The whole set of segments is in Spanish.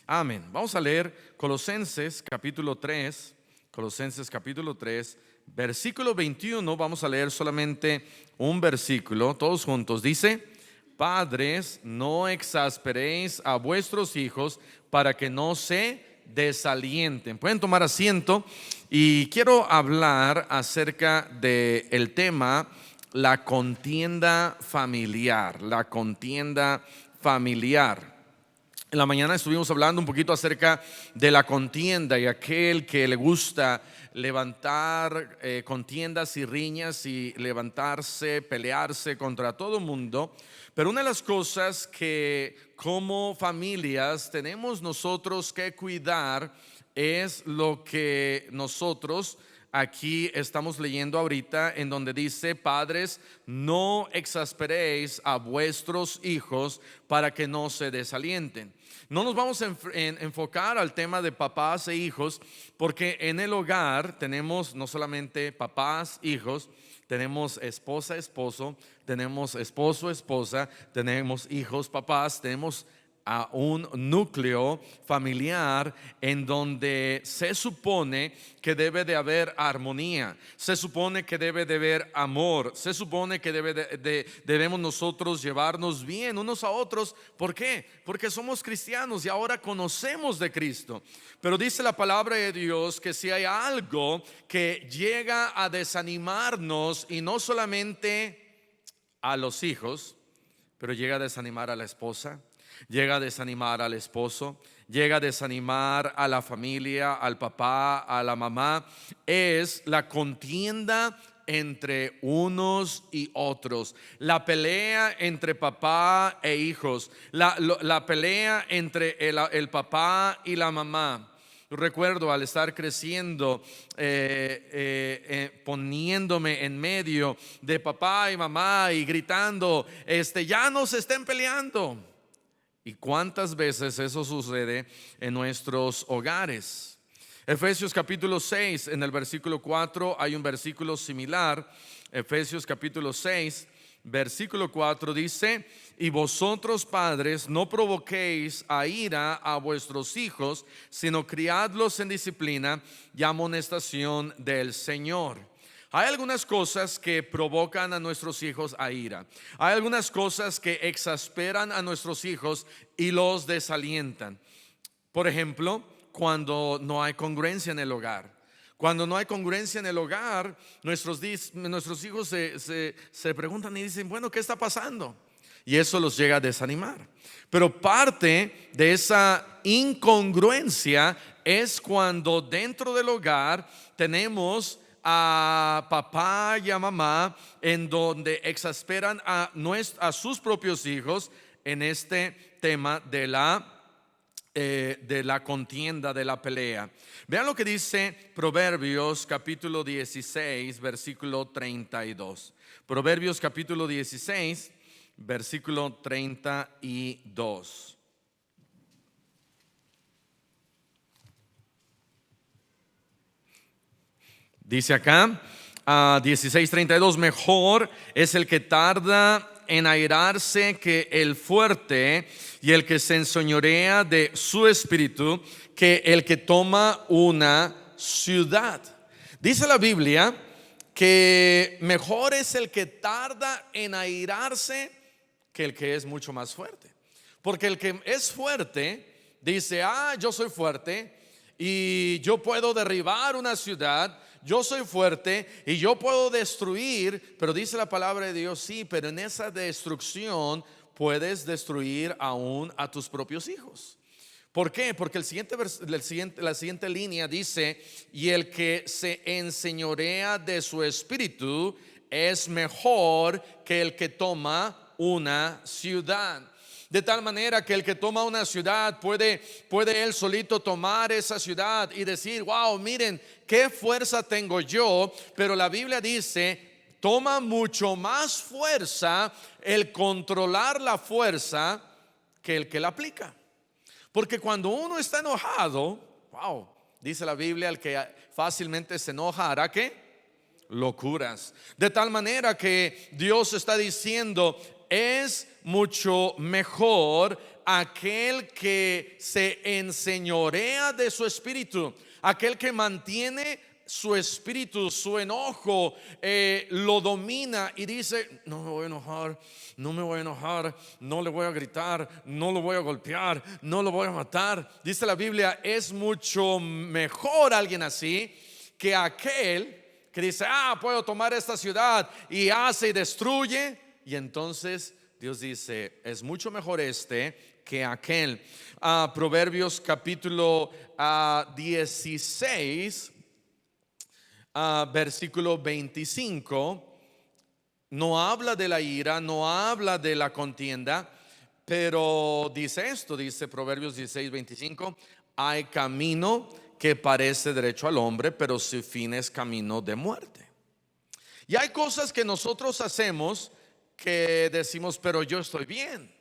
Amén. Vamos a leer Colosenses capítulo 3, Colosenses capítulo 3, versículo 21. Vamos a leer solamente un versículo, todos juntos. Dice: Padres, no exasperéis a vuestros hijos para que no se desalienten. Pueden tomar asiento y quiero hablar acerca del tema la contienda familiar, la contienda familiar. En la mañana estuvimos hablando un poquito acerca de la contienda y aquel que le gusta levantar contiendas y riñas y levantarse, pelearse contra todo el mundo. Pero una de las cosas que como familias tenemos nosotros que cuidar es lo que nosotros aquí estamos leyendo ahorita, en donde dice: padres, no exasperéis a vuestros hijos para que no se desalienten. No nos vamos a enfocar al tema de papás e hijos, porque en el hogar tenemos no solamente papás, hijos, tenemos esposa, esposo, tenemos esposo, esposa, tenemos hijos, papás, tenemos a un núcleo familiar en donde se supone que debe de haber armonía, se supone que debe de haber amor, se supone que debemos nosotros llevarnos bien unos a otros. ¿Por qué? Porque somos cristianos y ahora conocemos de Cristo. Pero dice la palabra de Dios que si hay algo que llega a desanimarnos, y no solamente a los hijos, pero llega a desanimar a la esposa, llega a desanimar al esposo, llega a desanimar a la familia, al papá, a la mamá, es la contienda entre unos y otros, la pelea entre papá e hijos, la pelea entre el papá y la mamá. Recuerdo al estar creciendo, poniéndome en medio de papá y mamá y gritando: ya no se estén peleando. ¿Y cuántas veces eso sucede en nuestros hogares? Efesios capítulo 6, en el versículo 4 hay un versículo similar. Efesios capítulo 6, versículo 4 dice: y vosotros, padres, no provoquéis a ira a vuestros hijos, sino criadlos en disciplina y amonestación del Señor. Hay algunas cosas que provocan a nuestros hijos a ira. Hay algunas cosas que exasperan a nuestros hijos y los desalientan. Por ejemplo, cuando no hay congruencia en el hogar. Cuando no hay congruencia en el hogar, nuestros hijos se preguntan y dicen: bueno, ¿qué está pasando? Y eso los llega a desanimar. Pero parte de esa incongruencia es cuando dentro del hogar tenemos a papá y a mamá en donde exasperan a sus propios hijos en este tema de la contienda, de la pelea. Vean lo que dice Proverbios capítulo 16, versículo 32. Proverbios capítulo 16, versículo 32. Dice acá, 16:32: mejor es el que tarda en airarse que el fuerte, y el que se enseñorea de su espíritu que el que toma una ciudad. Dice la Biblia que mejor es el que tarda en airarse que el que es mucho más fuerte. Porque el que es fuerte dice: yo soy fuerte y yo puedo derribar una ciudad, yo soy fuerte y yo puedo destruir. Pero dice la palabra de Dios: sí, pero en esa destrucción puedes destruir aún a tus propios hijos. ¿Por qué? Porque la siguiente línea dice: y el que se enseñorea de su espíritu es mejor que el que toma una ciudad. De tal manera que el que toma una ciudad puede él solito tomar esa ciudad y decir: wow, miren qué fuerza tengo yo. Pero la Biblia dice: toma mucho más fuerza el controlar la fuerza que el que la aplica. Porque cuando uno está enojado, wow, dice la Biblia: el que fácilmente se enoja hará ¿qué? Locuras. De tal manera que Dios está diciendo: es mucho mejor aquel que se enseñorea de su espíritu, aquel que mantiene su espíritu, su enojo, lo domina y dice: no me voy a enojar, no me voy a enojar, no le voy a gritar, no lo voy a golpear, no lo voy a matar. Dice la Biblia: es mucho mejor alguien así que aquel que dice: puedo tomar esta ciudad, y hace y destruye. Y entonces Dios dice: es mucho mejor que aquel. Proverbios capítulo 16, versículo 25, no habla de la ira, no habla de la contienda, pero dice esto, dice Proverbios 16, 25: hay camino que parece derecho al hombre, pero su fin es camino de muerte. Y hay cosas que nosotros hacemos que decimos: pero yo estoy bien,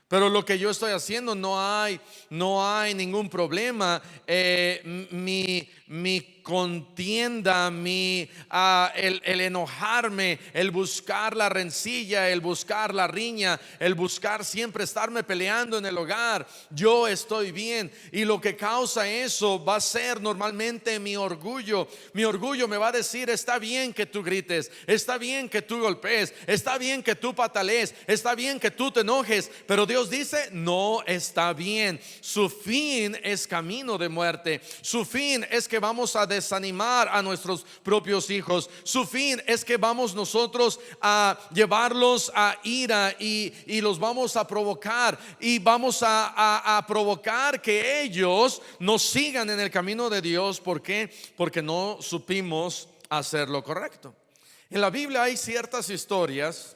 pero lo que yo estoy haciendo no hay ningún problema. Mi contienda, el enojarme, el buscar la rencilla, el buscar la riña, el buscar siempre estarme peleando en el hogar, yo estoy bien. Y lo que causa eso va a ser normalmente mi orgullo. Mi orgullo me va a decir: está bien que tú grites, está bien que tú golpees, está bien que tú patalees, está bien que tú te enojes. Pero Dios dice: no está bien. Su fin es camino de muerte. Su fin es que vamos a desanimar a nuestros propios hijos. Su fin es que vamos nosotros a llevarlos a ira y los vamos a provocar, y vamos a provocar que ellos nos sigan en el camino de Dios. ¿Por qué? Porque no supimos hacer lo correcto. En la Biblia hay ciertas historias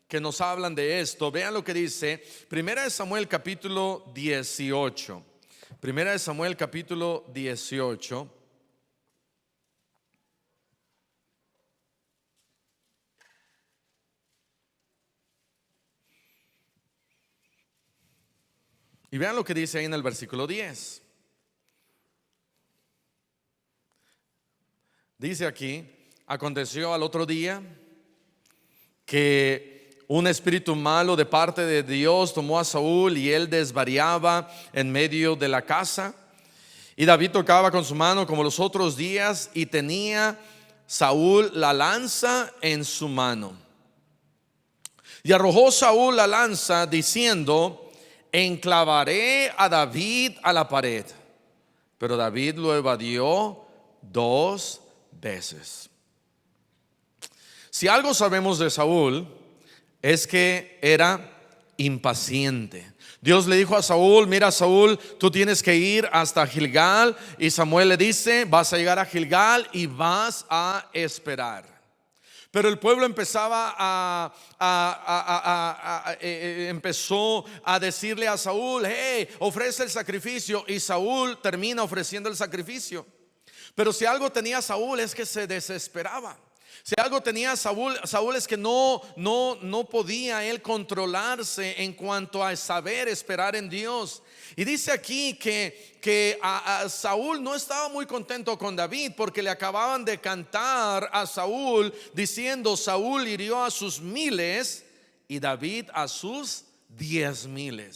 que nos hablan de esto. Vean lo que dice Primera de Samuel capítulo 18. Primera de Samuel capítulo 18. Y vean lo que dice ahí en el versículo 10. Dice aquí: aconteció al otro día que un espíritu malo de parte de Dios tomó a Saúl, y él desvariaba en medio de la casa. Y David tocaba con su mano como los otros días, y tenía Saúl la lanza en su mano. Y arrojó Saúl la lanza diciendo: enclavaré a David a la pared. Pero David lo evadió 2 veces. Si algo sabemos de Saúl, es que era impaciente. Dios le dijo a Saúl: mira, Saúl, tú tienes que ir hasta Gilgal. Y Samuel le dice: vas a llegar a Gilgal y vas a esperar. Pero el pueblo empezó a decirle a Saúl: hey, ofrece el sacrificio. Y Saúl termina ofreciendo el sacrificio. Pero si algo tenía Saúl, es que se desesperaba. Si algo tenía Saúl es que no podía él controlarse en cuanto a saber esperar en Dios. Y dice aquí que a Saúl no estaba muy contento con David, porque le acababan de cantar a Saúl diciendo: Saúl hirió a sus 1000 y David a sus 10,000.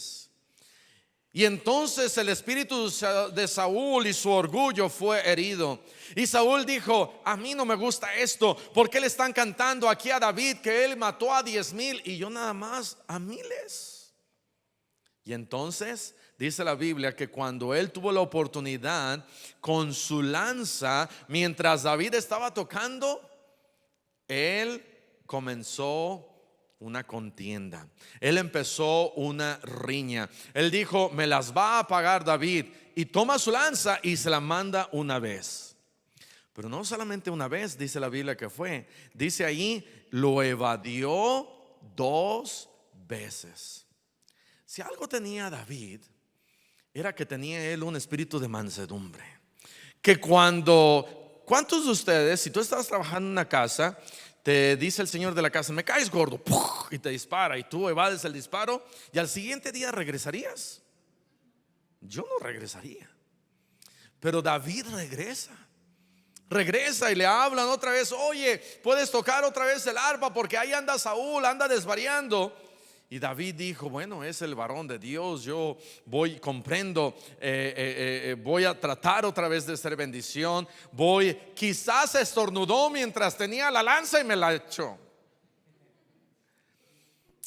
Y entonces el espíritu de Saúl y su orgullo fue herido. Y Saúl dijo: a mí no me gusta esto. ¿Por qué le están cantando aquí a David que él mató a 10,000 y yo nada más a 1000? Y entonces dice la Biblia que cuando él tuvo la oportunidad, con su lanza, mientras David estaba tocando, él comenzó una contienda. Él empezó una riña. Él dijo: me las va a pagar David. Y toma su lanza y se la manda una vez. Pero no solamente una vez, dice la Biblia que fue. Dice ahí: lo evadió 2 veces. Si algo tenía David, era que tenía él un espíritu de mansedumbre. Que ¿cuántos de ustedes, si tú estás trabajando en una casa, te dice el señor de la casa: me caes gordo, y te dispara, y tú evades el disparo, y al siguiente día regresarías? Yo no regresaría. Pero David regresa y le hablan otra vez: oye, puedes tocar otra vez el arpa, porque ahí anda Saúl, anda desvariando. Y David dijo, bueno, es el varón de Dios, yo comprendo, voy a tratar otra vez de ser bendición. Quizás estornudó mientras tenía la lanza y me la echó.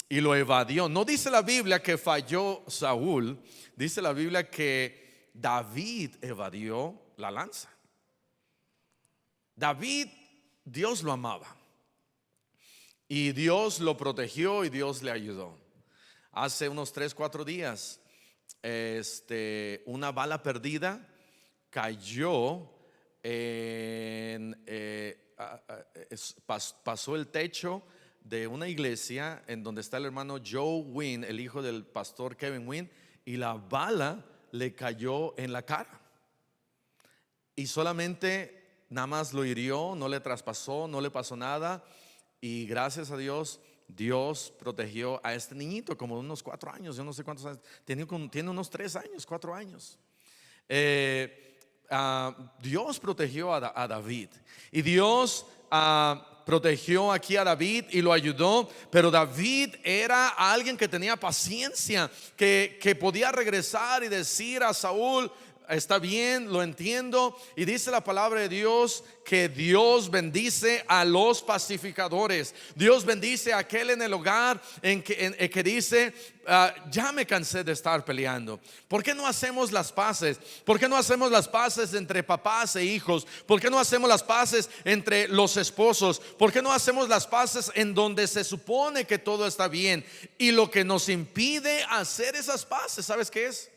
Y lo evadió. No dice la Biblia que falló Saúl, dice la Biblia que David evadió la lanza. David, Dios lo amaba. Y Dios lo protegió y Dios le ayudó. Hace unos 3-4 días, una bala perdida cayó pasó el techo de una iglesia en donde está el hermano Joe Wynn, el hijo del pastor Kevin Wynn, y la bala le cayó en la cara. Y solamente nada más lo hirió, no le traspasó, no le pasó nada. Y gracias a Dios, Dios protegió a este niñito como de unos 4 años, yo no sé cuántos años, tiene unos 3 años, 4 años. Dios protegió a David. Y Dios protegió aquí a David y lo ayudó. Pero David era alguien que tenía paciencia, que podía regresar y decir a Saúl, está bien, lo entiendo. Y dice la palabra de Dios que Dios bendice a los pacificadores. Dios bendice a aquel en el hogar en que dice, ya me cansé de estar peleando. ¿Por qué no hacemos las paces? ¿Por qué no hacemos las paces entre papás e hijos? ¿Por qué no hacemos las paces entre los esposos? ¿Por qué no hacemos las paces en donde se supone que todo está bien? Y lo que nos impide hacer esas paces, ¿sabes qué es?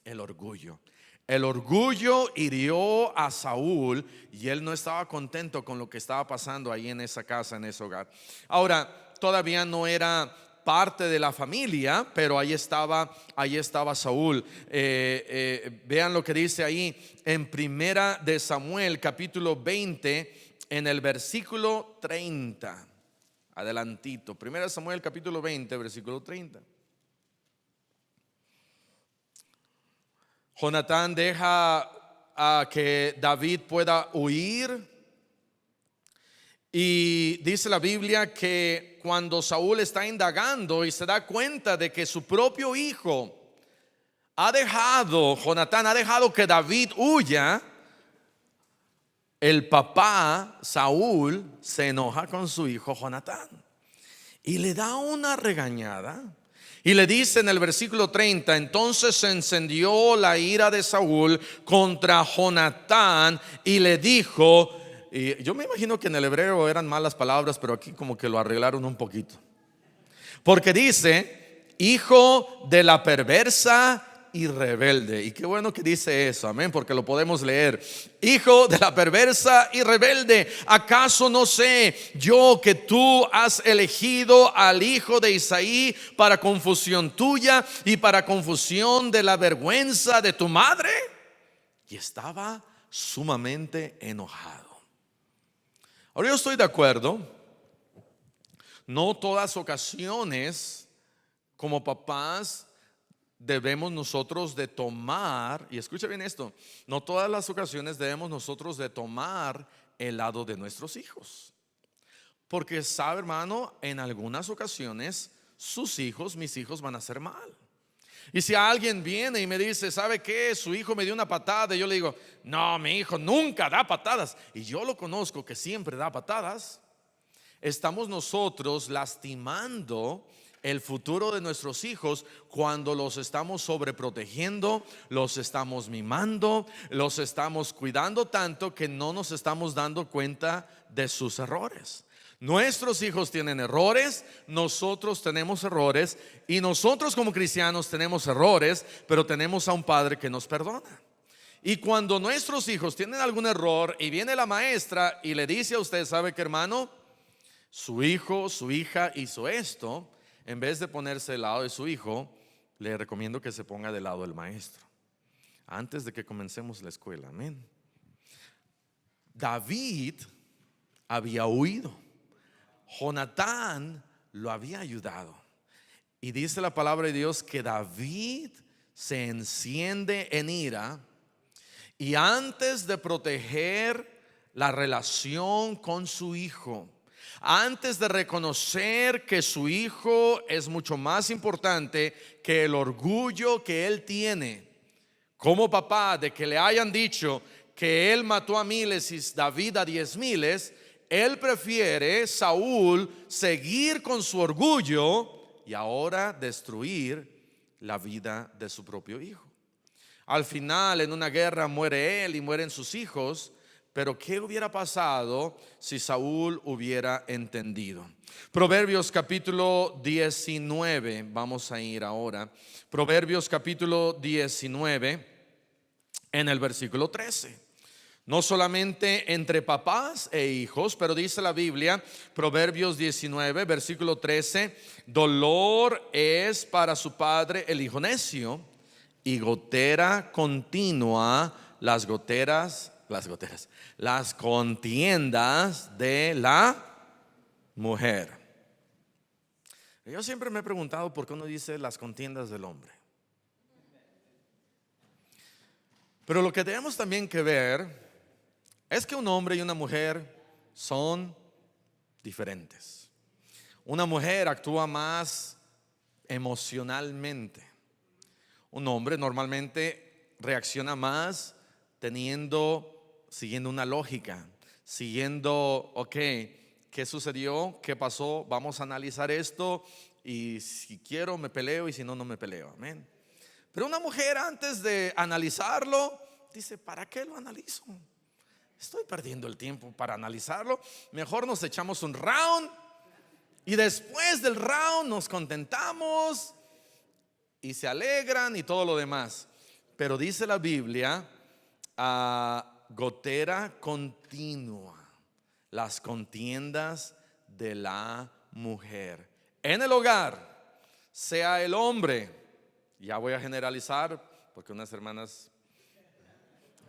El orgullo. El orgullo hirió a Saúl y él no estaba contento con lo que estaba pasando ahí en esa casa, en ese hogar. Ahora, todavía no era parte de la familia, pero ahí estaba Saúl. Vean lo que dice ahí en Primera de Samuel, capítulo 20, en el versículo 30. Adelantito, Primera de Samuel, capítulo 20, versículo 30. Jonatán deja a que David pueda huir. Y dice la Biblia que cuando Saúl está indagando y se da cuenta de que su propio hijo Jonatán ha dejado que David huya, el papá Saúl se enoja con su hijo Jonatán y le da una regañada. Y le dice en el versículo 30, entonces se encendió la ira de Saúl contra Jonatán y le dijo, y yo me imagino que en el hebreo eran malas palabras, pero aquí como que lo arreglaron un poquito. Porque dice, hijo de la perversa y rebelde. Y qué bueno que dice eso, amén, porque lo podemos leer. Hijo de la perversa y rebelde, ¿acaso no sé yo que tú has elegido al hijo de Isaí para confusión tuya y para confusión de la vergüenza de tu madre? Y estaba sumamente enojado. Ahora yo estoy de acuerdo, no todas ocasiones como papás debemos nosotros de tomar, y escucha bien esto, no todas las ocasiones debemos nosotros de tomar el lado de nuestros hijos. Porque sabe, hermano, en algunas ocasiones mis hijos van a hacer mal. Y si alguien viene y me dice, ¿sabe qué? Su hijo me dio una patada, y yo le digo, no, mi hijo nunca da patadas, y yo lo conozco que siempre da patadas. Estamos nosotros lastimando el futuro de nuestros hijos cuando los estamos sobreprotegiendo, los estamos mimando, los estamos cuidando tanto que no nos estamos dando cuenta de sus errores. Nuestros hijos tienen errores, nosotros tenemos errores, y nosotros como cristianos tenemos errores, pero tenemos a un Padre que nos perdona. Y cuando nuestros hijos tienen algún error y viene la maestra y le dice a usted, ¿sabe qué, hermano? Su hijo, su hija hizo esto. En vez de ponerse del lado de su hijo, le recomiendo que se ponga del lado del maestro antes de que comencemos la escuela. Amén. David había huido, Jonatán lo había ayudado. Y dice la palabra de Dios que David se enciende en ira, y antes de proteger la relación con su hijo, antes de reconocer que su hijo es mucho más importante que el orgullo que él tiene como papá de que le hayan dicho que él mató a miles y David a 10,000, él prefiere, Saúl, seguir con su orgullo y ahora destruir la vida de su propio hijo. Al final, en una guerra muere él y mueren sus hijos. Pero ¿qué hubiera pasado si Saúl hubiera entendido? Proverbios capítulo 19, vamos a ir ahora. Proverbios capítulo 19, en el versículo 13. No solamente entre papás e hijos, pero dice la Biblia, Proverbios 19, versículo 13, dolor es para su padre el hijo necio, y gotera continua las contiendas de la mujer. Yo siempre me he preguntado por qué uno dice las contiendas del hombre. Pero lo que tenemos también que ver es que un hombre y una mujer son diferentes. Una mujer actúa más emocionalmente. Un hombre normalmente reacciona más siguiendo una lógica, siguiendo, ok, ¿qué sucedió? ¿Qué pasó? Vamos a analizar esto y si quiero me peleo y si no, no me peleo. Amén. Pero una mujer, antes de analizarlo, dice, ¿para qué lo analizo? Estoy perdiendo el tiempo para analizarlo. Mejor nos echamos un round y después del round nos contentamos y se alegran y todo lo demás. Pero dice la Biblia, gotera continua, las contiendas de la mujer en el hogar, sea el hombre. Ya voy a generalizar porque unas hermanas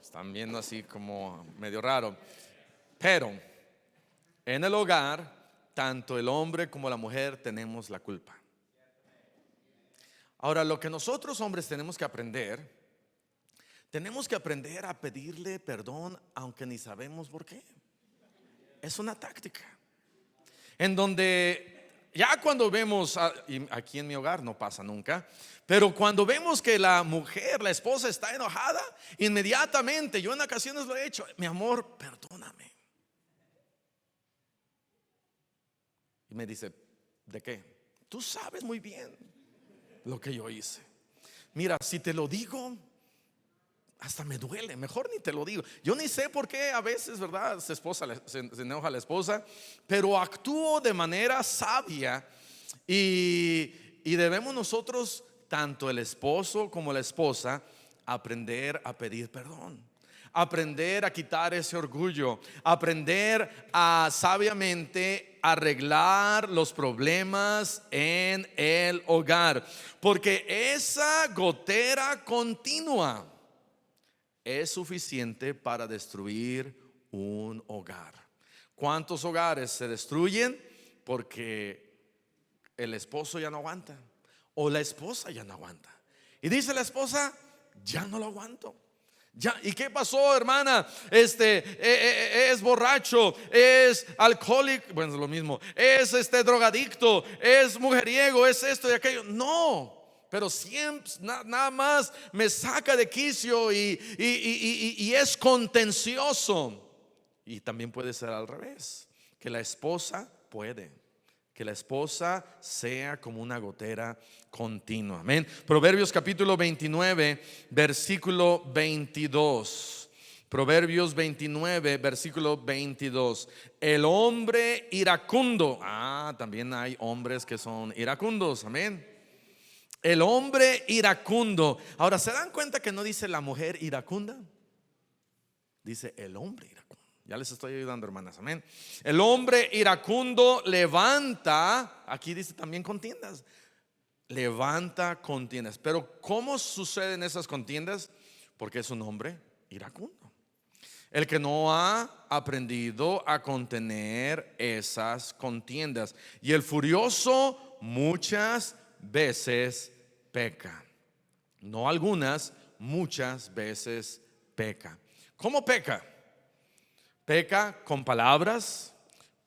están viendo así como medio raro, pero en el hogar tanto el hombre como la mujer tenemos la culpa. Ahora, lo que nosotros hombres tenemos que aprender a pedirle perdón aunque ni sabemos por qué. Es una táctica en donde ya cuando vemos, y aquí en mi hogar no pasa nunca, pero cuando vemos que la mujer, la esposa está enojada, inmediatamente, yo en ocasiones lo he hecho, mi amor, perdóname. Y me dice, ¿de qué? Tú sabes muy bien lo que yo hice. Mira, si te lo digo, hasta me duele, mejor ni te lo digo. Yo ni sé por qué a veces, ¿verdad? Se enoja la esposa, pero actúo de manera sabia y debemos nosotros, tanto el esposo como la esposa, aprender a pedir perdón, aprender a quitar ese orgullo, aprender a sabiamente arreglar los problemas en el hogar, porque esa gotera continua es suficiente para destruir un hogar. ¿Cuántos hogares se destruyen porque el esposo ya no aguanta o la esposa ya no aguanta? Y dice la esposa, ya no lo aguanto. Ya, ¿y qué pasó, hermana? Es borracho, es alcohólico, bueno, es lo mismo, es drogadicto, es mujeriego, es esto y aquello. No. Pero siempre nada más me saca de quicio y es contencioso. Y también puede ser al revés, que la esposa sea como una gotera continua. Amén. Proverbios capítulo 29, versículo 22. Proverbios 29, versículo 22. El hombre iracundo. También hay hombres que son iracundos. Amén. El hombre iracundo. Ahora, ¿se dan cuenta que no dice la mujer iracunda? Dice el hombre iracundo. Ya les estoy ayudando, hermanas, amén. El hombre iracundo levanta, aquí dice también contiendas, levanta contiendas. Pero ¿cómo suceden esas contiendas? Porque es un hombre iracundo, el que no ha aprendido a contener esas contiendas. Y el furioso muchas veces peca. No algunas, muchas veces peca. ¿Cómo peca? Peca con palabras,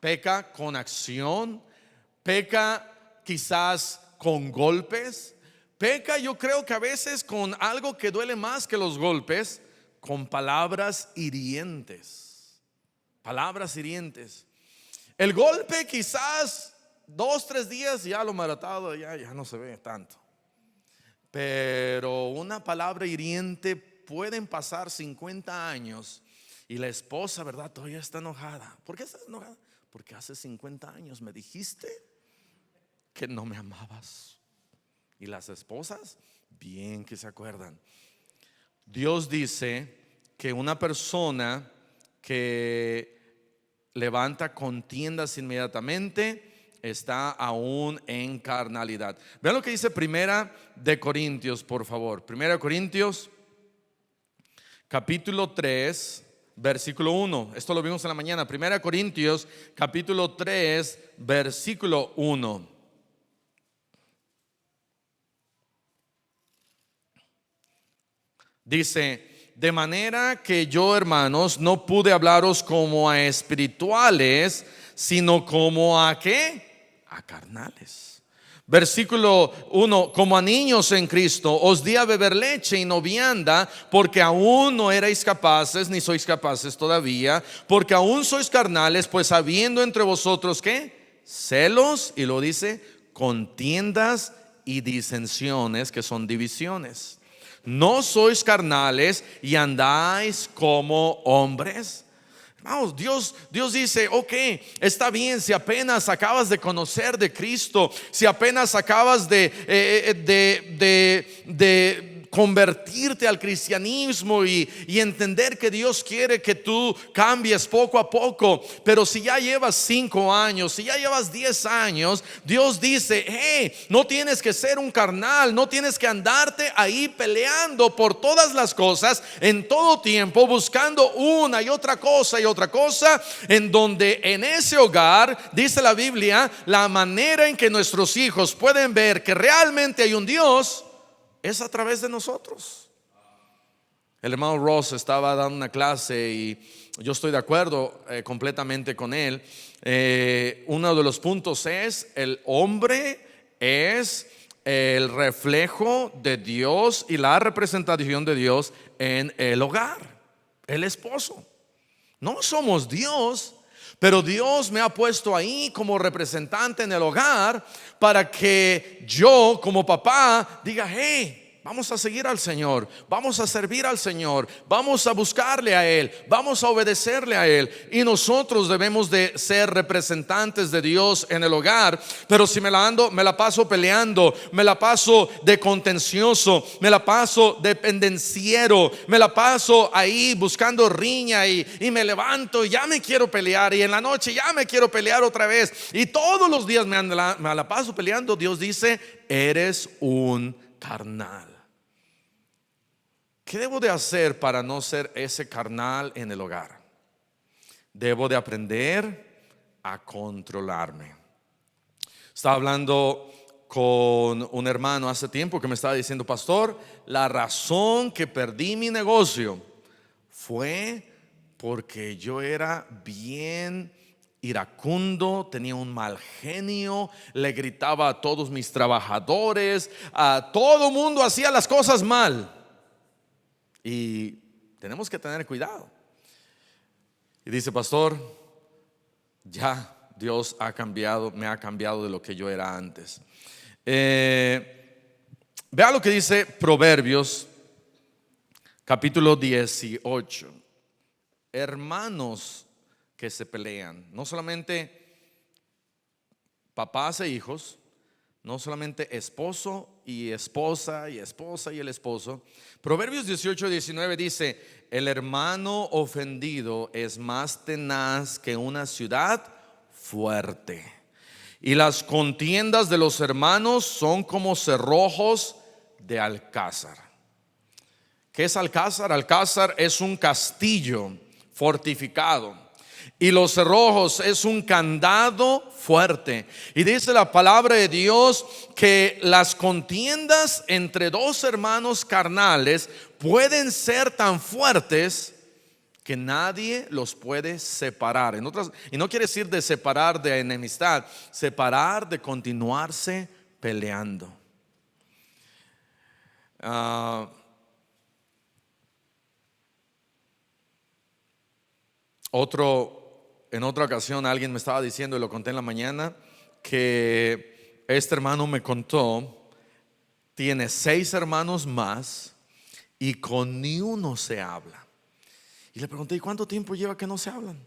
peca con acción, peca quizás con golpes, peca yo creo que a veces con algo que duele más que los golpes, con palabras hirientes. Palabras hirientes. El golpe quizás 2, 3 días ya lo maratado, ya no se ve tanto. Pero una palabra hiriente, pueden pasar 50 años y la esposa, ¿verdad? Todavía está enojada. ¿Por qué estás enojada? Porque hace 50 años me dijiste que no me amabas. Y las esposas, bien que se acuerdan. Dios dice que una persona que levanta contiendas inmediatamente está aún en carnalidad. Vean lo que dice Primera de Corintios, por favor. Primera de Corintios capítulo 3 versículo 1. Esto lo vimos en la mañana. Primera de Corintios capítulo 3 versículo 1. Dice: de manera que yo, hermanos, no pude hablaros como a espirituales, sino como a ¿qué? A carnales. Versículo 1: como a niños en Cristo, os di a beber leche y no vianda, porque aún no erais capaces, ni sois capaces todavía, porque aún sois carnales, pues habiendo entre vosotros ¿qué? Celos, y lo dice, contiendas y disensiones, que son divisiones. ¿No sois carnales y andáis como hombres? Hermanos, Dios dice: ok, está bien, si apenas acabas de conocer de Cristo, si apenas acabas de convertirte al cristianismo y entender que Dios quiere que tú cambies poco a poco, pero si ya llevas 5 años, si ya llevas 10 años, Dios dice: hey, no tienes que ser un carnal, no tienes que andarte ahí peleando por todas las cosas en todo tiempo, buscando una y otra cosa, en donde en ese hogar, dice la Biblia, la manera en que nuestros hijos pueden ver que realmente hay un Dios es a través de nosotros. El hermano Ross estaba dando una clase y yo estoy de acuerdo completamente con él. Uno de los puntos es: el hombre es el reflejo de Dios y la representación de Dios en el hogar. El esposo. No somos Dios, pero Dios me ha puesto ahí como representante en el hogar para que yo como papá diga: hey, vamos a seguir al Señor, vamos a servir al Señor, vamos a buscarle a Él, vamos a obedecerle a Él. Y nosotros debemos de ser representantes de Dios en el hogar. Pero si me la paso peleando, me la paso de contencioso, me la paso de pendenciero, me la paso ahí buscando riña y me levanto y ya me quiero pelear, y en la noche ya me quiero pelear otra vez, y todos los días me la paso peleando, Dios dice: eres un carnal. ¿Qué debo de hacer para no ser ese carnal en el hogar? Debo de aprender a controlarme. Estaba hablando con un hermano hace tiempo que me estaba diciendo: pastor, la razón que perdí mi negocio fue porque yo era bien iracundo, tenía un mal genio, le gritaba a todos mis trabajadores, a todo mundo hacía las cosas mal. Y tenemos que tener cuidado. Y dice: pastor, ya Dios me ha cambiado de lo que yo era antes. Vea lo que dice Proverbios capítulo 18. Hermanos que se pelean, no solamente papás e hijos, no solamente esposo y esposa y esposa y el esposo. Proverbios 18:19 dice: el hermano ofendido es más tenaz que una ciudad fuerte, y las contiendas de los hermanos son como cerrojos de alcázar. ¿Qué es alcázar? Alcázar es un castillo fortificado, y los cerrojos es un candado fuerte. Y dice la palabra de Dios que las contiendas entre dos hermanos carnales pueden ser tan fuertes que nadie los puede separar. Y no quiere decir de separar de enemistad, separar de continuarse peleando. En otra ocasión alguien me estaba diciendo, y lo conté en la mañana, que este hermano me contó, tiene 6 hermanos más y con ni uno se habla. Y le pregunté, ¿y cuánto tiempo lleva que no se hablan?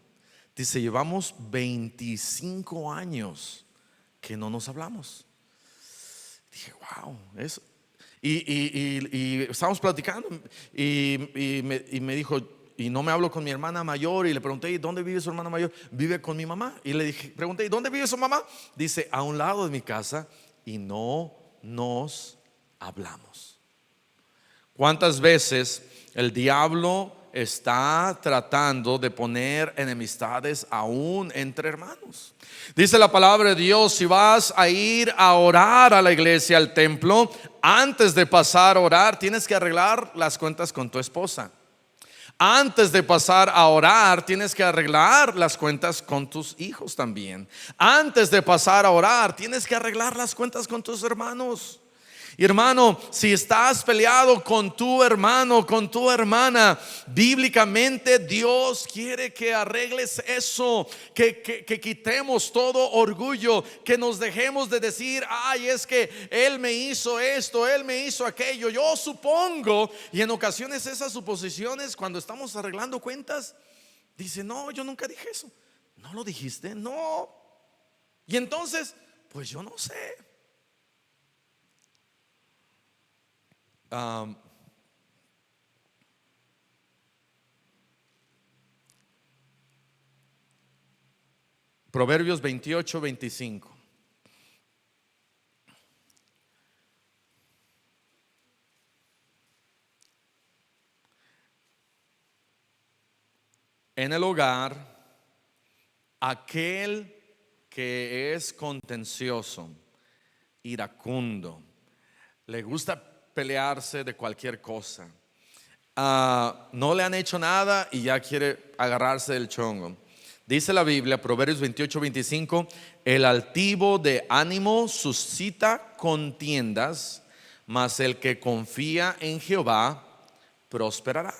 Dice, llevamos 25 años que no nos hablamos. Dije, wow, eso. Y estábamos platicando y me dijo, y no me hablo con mi hermana mayor. Y le pregunté, ¿y dónde vive su hermana mayor? Vive con mi mamá. Y le pregunté, ¿y dónde vive su mamá? Dice, a un lado de mi casa, y no nos hablamos. ¿Cuántas veces el diablo está tratando de poner enemistades aún entre hermanos? Dice la palabra de Dios, si vas a ir a orar a la iglesia, al templo, antes de pasar a orar, tienes que arreglar las cuentas con tu esposa. Antes de pasar a orar, tienes que arreglar las cuentas con tus hijos también. Antes de pasar a orar, tienes que arreglar las cuentas con tus hermanos. Y hermano, si estás peleado con tu hermano, con tu hermana, bíblicamente Dios quiere que arregles eso, que quitemos todo orgullo, que nos dejemos de decir, ay, es que él me hizo esto, él me hizo aquello, yo supongo. Y en ocasiones esas suposiciones, cuando estamos arreglando cuentas, dice, no, yo nunca dije eso. ¿No lo dijiste? No. Y entonces, pues yo no sé. Proverbios 28-25. En el hogar, aquel que es contencioso, iracundo, le gusta pelearse de cualquier cosa, no le han hecho nada y ya quiere agarrarse del chongo. Dice la Biblia, Proverbios 28-25, el altivo de ánimo suscita contiendas, mas el que confía en Jehová prosperará.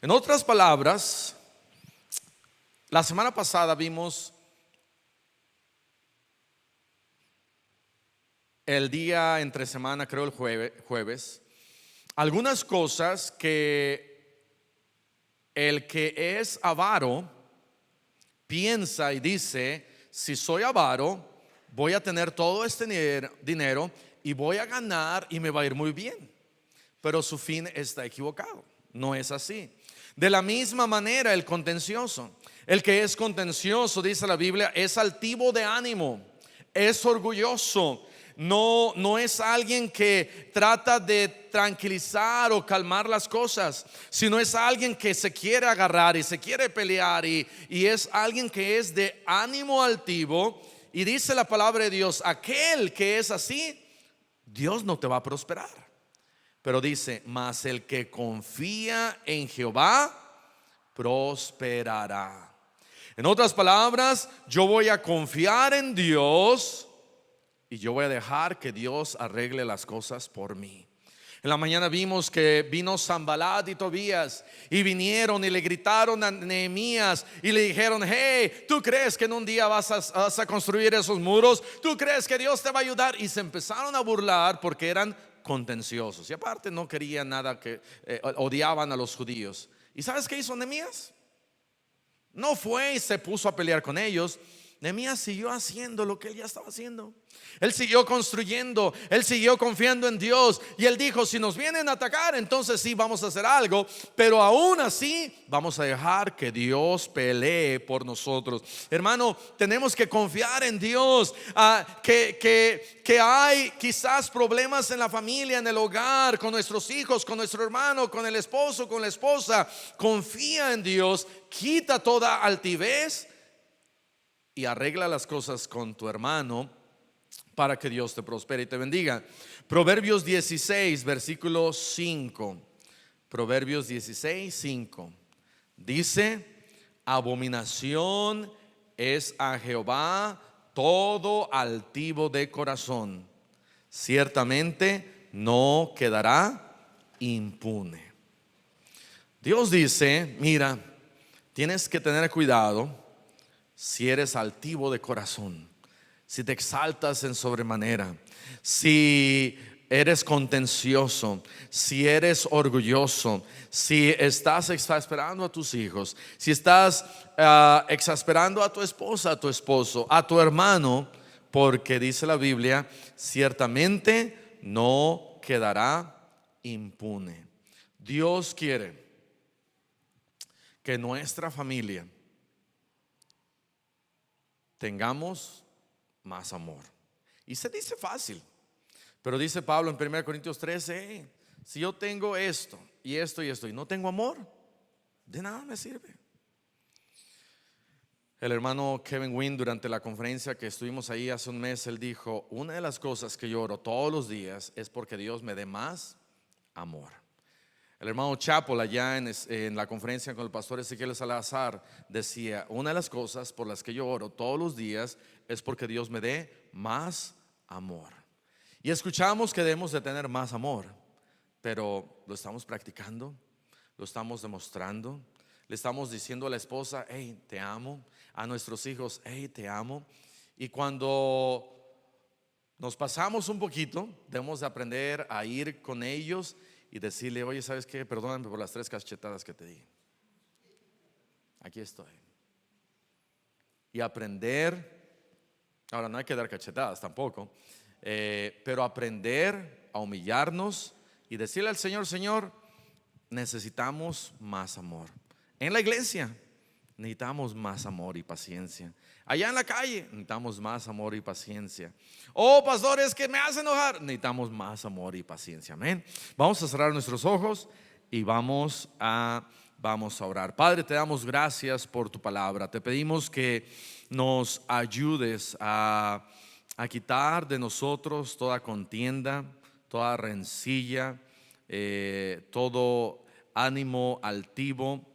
En otras palabras, la semana pasada vimos el día entre semana, creo el jueves, algunas cosas que el que es avaro piensa y dice, si soy avaro, voy a tener todo este dinero y voy a ganar y me va a ir muy bien. Pero su fin está equivocado, no es así. De la misma manera el contencioso, el que es contencioso, dice la Biblia, es altivo de ánimo, es orgulloso. No es alguien que trata de tranquilizar o calmar las cosas, sino es alguien que se quiere agarrar y se quiere pelear y es alguien que es de ánimo altivo. Y dice la palabra de Dios, aquel que es así, Dios no te va a prosperar. Pero dice, mas el que confía en Jehová prosperará. En otras palabras, yo voy a confiar en Dios y yo voy a dejar que Dios arregle las cosas por mí. En la mañana vimos que vino Sanbalat y Tobías y vinieron y le gritaron a Nehemías y le dijeron, hey, ¿tú crees que en un día vas a construir esos muros? ¿Tú crees que Dios te va a ayudar? Y se empezaron a burlar porque eran contenciosos y aparte no querían nada, que odiaban a los judíos. ¿Y sabes qué hizo Nehemías? No fue y se puso a pelear con ellos. Nehemías siguió haciendo lo que él ya estaba haciendo. Él siguió construyendo, él siguió confiando en Dios. Y él dijo, si nos vienen a atacar, entonces sí vamos a hacer algo, pero aún así vamos a dejar que Dios pelee por nosotros. Hermano, tenemos que confiar en Dios. Que hay quizás problemas en la familia, en el hogar, con nuestros hijos, con nuestro hermano, con el esposo, con la esposa. Confía en Dios, quita toda altivez y arregla las cosas con tu hermano para que Dios te prospere y te bendiga. Proverbios 16, versículo 5. Proverbios 16, 5. Dice: abominación es a Jehová todo altivo de corazón, ciertamente no quedará impune. Dios dice: mira, tienes que tener cuidado si eres altivo de corazón, si te exaltas en sobremanera, si eres contencioso, si eres orgulloso, si estás exasperando a tus hijos, si estás exasperando a tu esposa, a tu esposo, a tu hermano, porque dice la Biblia: ciertamente no quedará impune. Dios quiere que nuestra familia tengamos más amor. Y se dice fácil, pero dice Pablo en 1 Corintios 13: si yo tengo esto y esto y esto y no tengo amor, de nada me sirve. El hermano Kevin Wynn, durante la conferencia que estuvimos ahí hace un mes, él dijo: una de las cosas que yo oro todos los días es porque Dios me dé más amor. El hermano Chapel, allá en la conferencia con el pastor Ezequiel Salazar, decía: una de las cosas por las que yo oro todos los días es porque Dios me dé más amor. Y escuchamos que debemos de tener más amor, pero ¿lo estamos practicando? ¿Lo estamos demostrando? ¿Le estamos diciendo a la esposa: hey, te amo? A nuestros hijos: hey, te amo? Y cuando nos pasamos un poquito, debemos de aprender a ir con ellos y decirle: oye, ¿sabes qué? Perdóname por las 3 cachetadas que te di. Aquí estoy. Y aprender. Ahora, no hay que dar cachetadas tampoco, pero aprender a humillarnos y decirle al Señor: Señor, necesitamos más amor. En la iglesia necesitamos más amor y paciencia. Allá en la calle necesitamos más amor y paciencia. Oh, pastores, que me hace enojar. Necesitamos más amor y paciencia. Amén. Vamos a cerrar nuestros ojos y vamos a orar. Padre, te damos gracias por tu palabra. Te pedimos que nos ayudes a quitar de nosotros toda contienda, toda rencilla, todo ánimo altivo,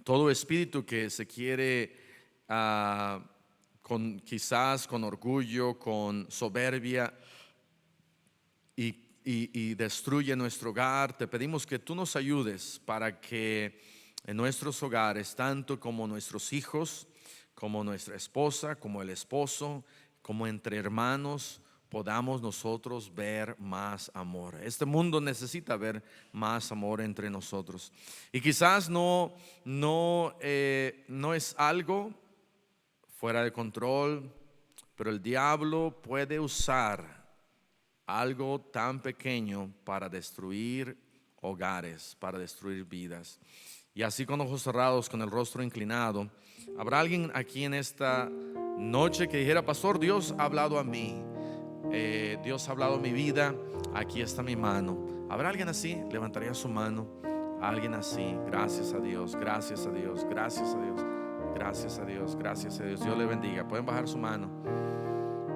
todo espíritu que se quiere quizás con orgullo, con soberbia, y destruye nuestro hogar. Te pedimos que tú nos ayudes para que en nuestros hogares, tanto como nuestros hijos, como nuestra esposa, como el esposo, como entre hermanos, podamos nosotros ver más amor. Este mundo necesita ver más amor entre nosotros. Y quizás no es algo fuera de control, pero el diablo puede usar algo tan pequeño para destruir hogares, para destruir vidas. Y así, con ojos cerrados, con el rostro inclinado, ¿habrá alguien aquí en esta noche que dijera: pastor, Dios ha hablado a mí, Dios ha hablado a mi vida, aquí está mi mano? ¿Habrá alguien así? Levantaría su mano. Alguien así. Gracias a Dios, gracias a Dios, gracias a Dios, gracias a Dios, gracias a Dios. Dios le bendiga. Pueden bajar su mano.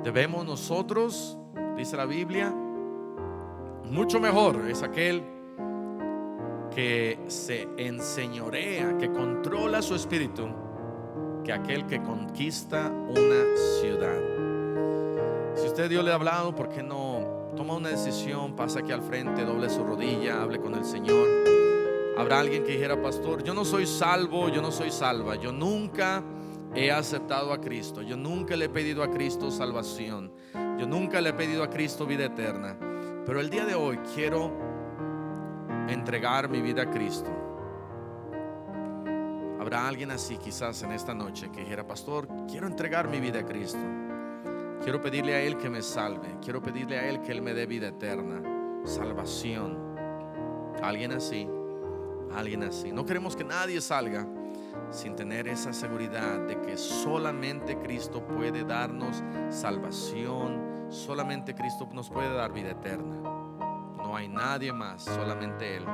Debemos nosotros, dice la Biblia, mucho mejor es aquel que se enseñorea, que controla su espíritu, que aquel que conquista una ciudad. Si usted, Dios le ha hablado, ¿por qué no toma una decisión? Pasa aquí al frente, doble su rodilla, hable con el Señor. Habrá alguien que dijera: pastor, yo no soy salvo, yo no soy salva, yo nunca he aceptado a Cristo, yo nunca le he pedido a Cristo salvación, yo nunca le he pedido a Cristo vida eterna, pero el día de hoy quiero entregar mi vida a Cristo. Habrá alguien así quizás en esta noche que dijera: pastor, quiero entregar mi vida a Cristo, quiero pedirle a Él que me salve, quiero pedirle a Él que Él me dé vida eterna, salvación. Alguien así, alguien así. No queremos que nadie salga sin tener esa seguridad de que solamente Cristo puede darnos salvación, solamente Cristo nos puede dar vida eterna. No hay nadie más, solamente Él.